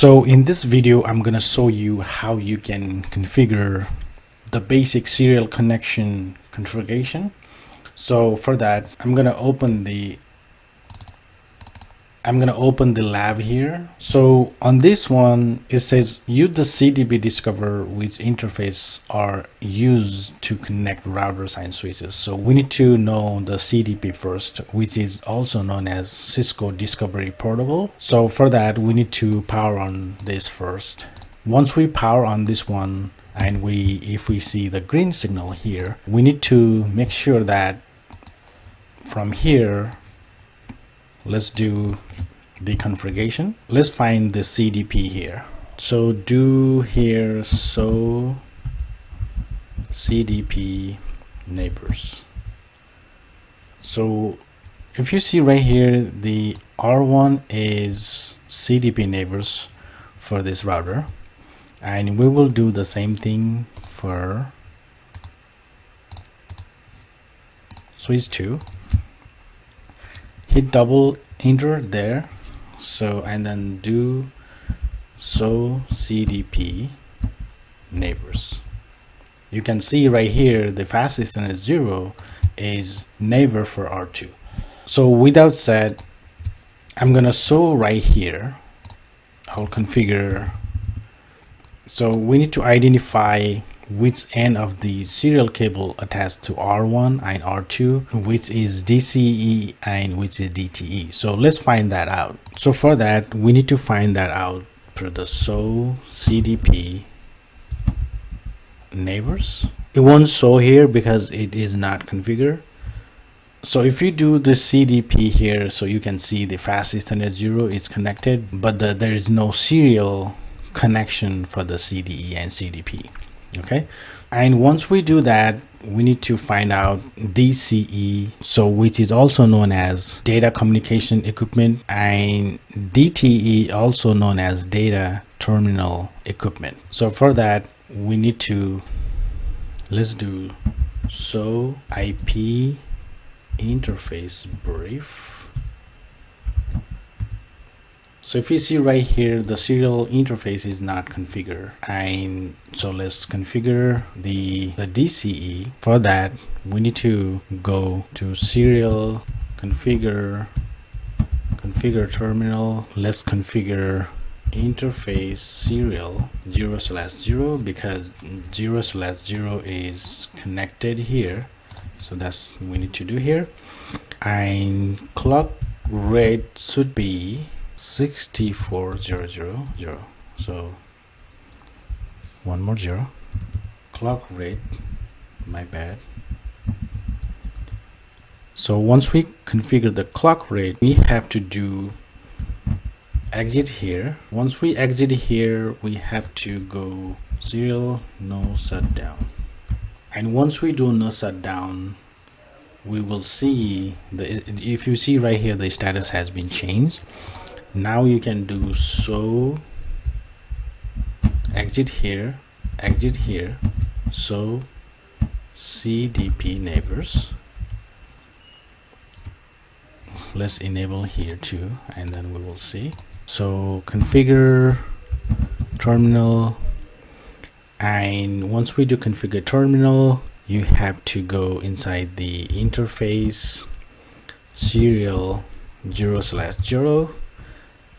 So in this video, I'm gonna show you how you can configure the basic serial connection configuration. So for that, I'm gonna open the lab here. So on this one, it says use the CDP discover which interface are used to connect routers and switches. So we need to know the CDP first, which is also known as Cisco Discovery Protocol. So for that, we need to power on this first. Once we power on this one, and if we see the green signal here, we need to make sure that from here, let's do the configuration. Let's find the CDP here. So do here so CDP neighbors. So if you see right here, the R1 is CDP neighbors for this router, and we will do the same thing for switch 2. Hit double enter there, so and then do so CDP neighbors. You can see right here the fastest internet 0 is neighbor for R2. So without said, I'm gonna show right here. I'll configure. So we need to identify which end of the serial cable attached to R1 and R2, which is DCE and which is DTE. So let's find that out. So for that, we need to find that out through the so CDP neighbors. It won't show here because it is not configured. So if you do the CDP here, so you can see the fastest internet 0 is connected, but there is no serial connection for the CDE and CDP. Okay, and once we do that, we need to find out DCE, so which is also known as data communication equipment, and DTE, also known as data terminal equipment. So for that, we need to, let's do so IP interface brief. So if you see right here, the serial interface is not configured, and so let's configure the DCE. For that, we need to go to serial configure terminal. Let's configure interface serial 0/0 because 0/0 is connected here. So that's what we need to do here, and clock rate should be 64000. So one more 0. Clock rate, my bad. So once we configure the clock rate, we have to do exit here. Once we exit here, we have to go serial no shutdown, and once we do no shutdown, we will see if you see right here, the status has been changed. Now you can do so exit here, so CDP neighbors. Let's enable here too, and then we will see. So configure terminal, and once we do configure terminal, you have to go inside the interface serial 0/0,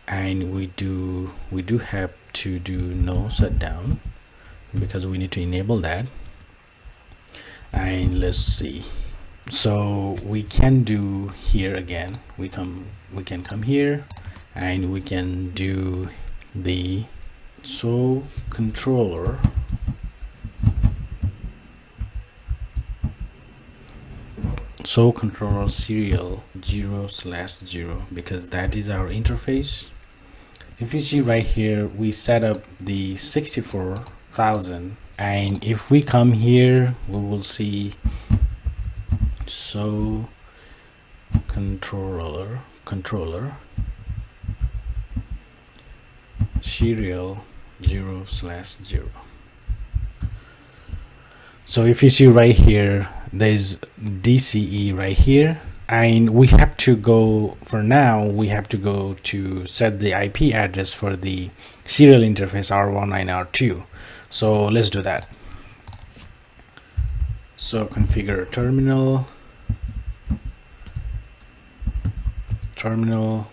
and we do have to do no shutdown because we need to enable that. And let's see, so we can do here again, we can come here, and we can do the so controller serial 0/0 because that is our interface. If you see right here, we set up the 64,000, and if we come here, we will see so controller serial 0/0. So if you see right here, there's DCE right here, And we have to go, for now we have to go to set the IP address for the serial interface R1 and R2. So let's do that. So configure terminal,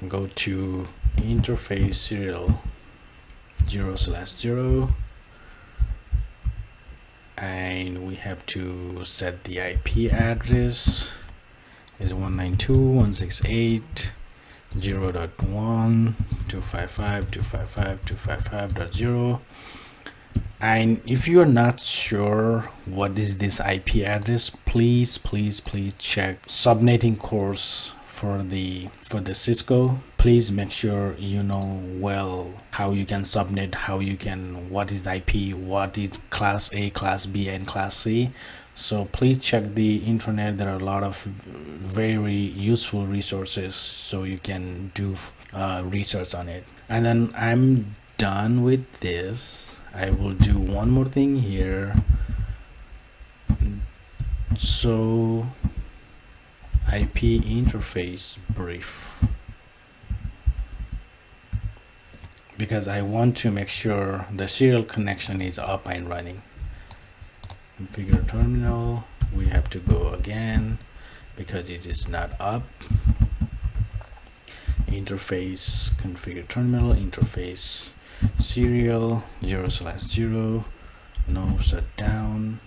go to interface serial 0/0, and we have to set the IP address is 192.168.0.1.255.255.255.0. And if you're not sure what is this IP address, please check subnetting course for the Cisco. Please make sure you know well how you can subnet, what is the IP, what is class A, class B, and class C. So please check the internet. There are a lot of very useful resources, so you can do research on it. And then I'm done with this. I will do one more thing here. So IP interface brief, because I want to make sure the serial connection is up and running. Configure terminal, we have to go again because it is not up. Interface, configure terminal, interface serial 0/0, no shutdown,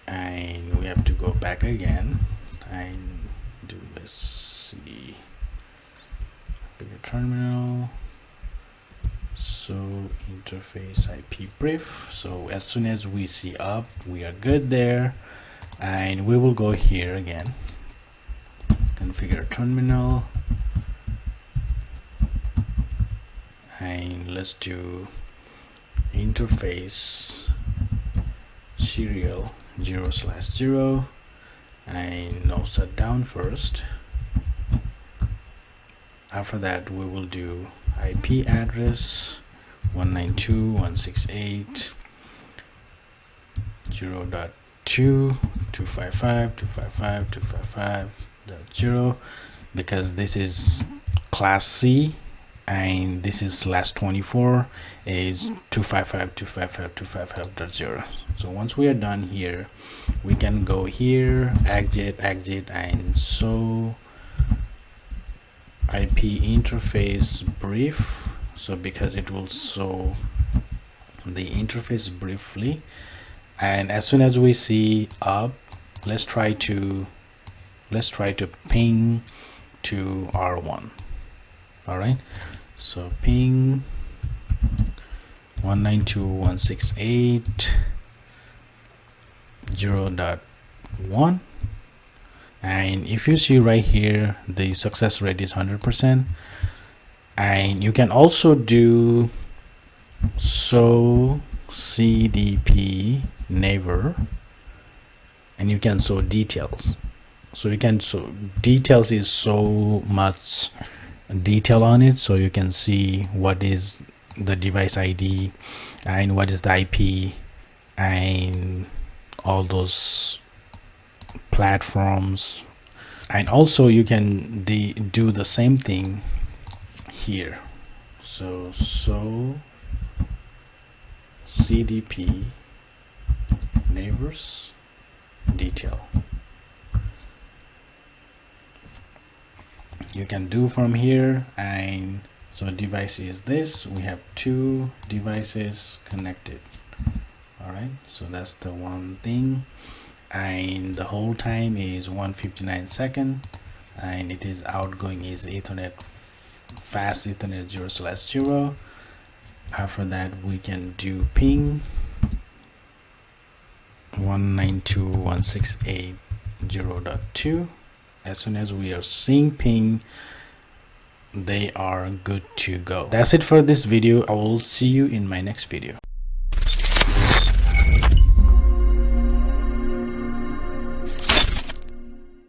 and we have to go back again and do, let's see, configure terminal, so interface IP brief. So as soon as we see up, we are good there, and we will go here again, configure terminal, and let's do interface serial 0/0 and no shutdown first. After that, we will do IP address 192.168.0.2.255.255.255.0, because this is class C and this is /24 is 255.255.255.0. So once we are done here, we can go here, exit, and so IP interface brief. So because it will show the interface briefly, and as soon as we see up, let's try to ping to R1. All right, so ping 192.168.0.1, and if you see right here, the success rate is 100%. And you can also do so CDP neighbor, and you can show details. So you can show details is so much detail on it, so you can see what is the device ID and what is the IP and all those platforms. And also you can do the same thing here. So CDP neighbors detail, you can do from here. And so device is this, we have 2 devices connected. All right, so that's the one thing, and the whole time is 159 seconds, and it is outgoing is Ethernet, fast Ethernet 0/0. After that, we can do ping 192.168.0.2. As soon as we are seeing ping, they are good to go. That's it for this video. I will see you in my next video.